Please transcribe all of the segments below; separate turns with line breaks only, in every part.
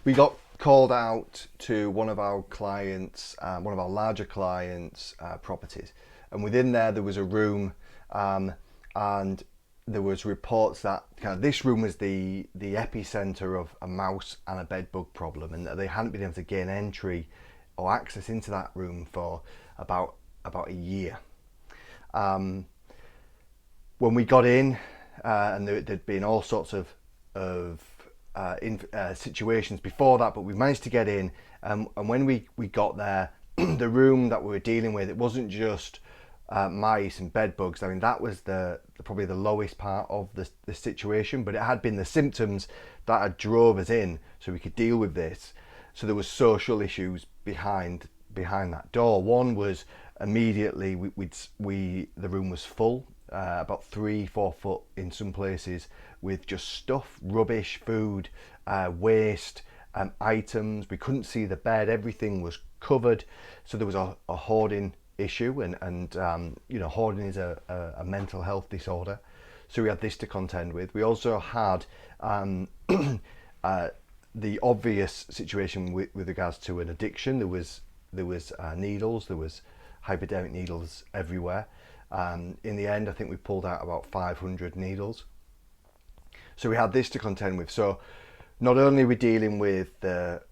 We got called out to one of our clients, one of our larger clients' properties, and within there was a room, and there was reports that kind of this room was the epicenter of a mouse and a bed bug problem, and that they hadn't been able to gain entry or access into that room for about a year. When we got in, and there'd been all sorts of situations before that, but we managed to get in, and when we got there, the room that we were dealing with, it wasn't just mice and bed bugs. I mean, that was probably the lowest part of the situation, but it had been the symptoms that had drove us in so we could deal with this. So there was social issues behind that door. One was immediately the room was full, about 3-4 foot in some places, with just stuff, rubbish, food, waste, items. We couldn't see the bed, everything was covered. So there was a hoarding issue, and hoarding is a mental health disorder. So we had this to contend with. We also had the obvious situation with regards to an addiction. There was needles, there was hypodermic needles everywhere. In the end, I think we pulled out about 500 needles. So we had this to contend with. So not only are we dealing with the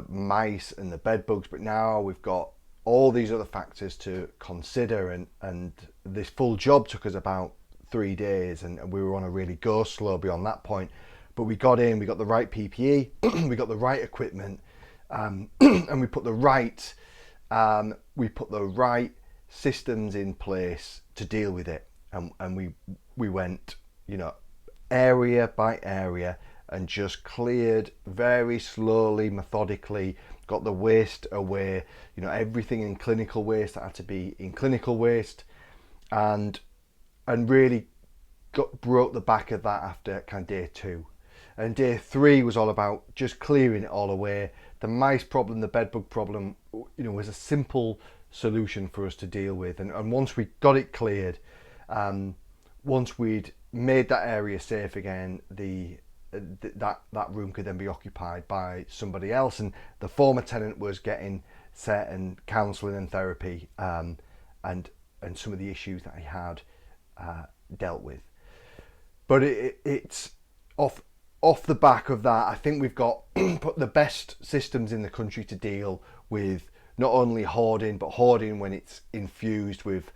mice and the bed bugs, but now we've got all these other factors to consider, and this full job took us about 3 days, and we were on a really go slow beyond that point. But we got in, we got the right PPE, we got the right equipment, and we put the right systems in place to deal with it, and we went, area by area, and just cleared very slowly, methodically, got the waste away, everything in clinical waste that had to be in clinical waste, and really broke the back of that after kind of day 2. And day 3 was all about just clearing it all away. The mice problem, the bed bug problem, was a simple solution for us to deal with. And once we got it cleared, once we'd made that area safe again, that room could then be occupied by somebody else, and the former tenant was getting set and counselling and therapy, and some of the issues that he had dealt with. But it's off the back of that, I think we've got put the best systems in the country to deal with not only hoarding, but hoarding when it's infused with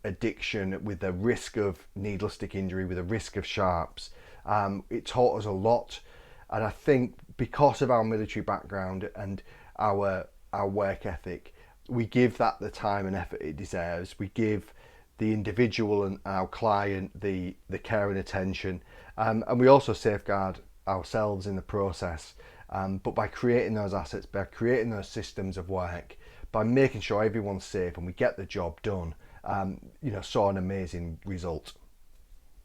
addiction, with the risk of needle stick injury, with the risk of sharps. It taught us a lot, and I think because of our military background and our work ethic, we give that the time and effort it deserves. We give the individual and our client the care and attention, and we also safeguard ourselves in the process. But by creating those assets, by creating those systems of work, by making sure everyone's safe and we get the job done, saw an amazing result.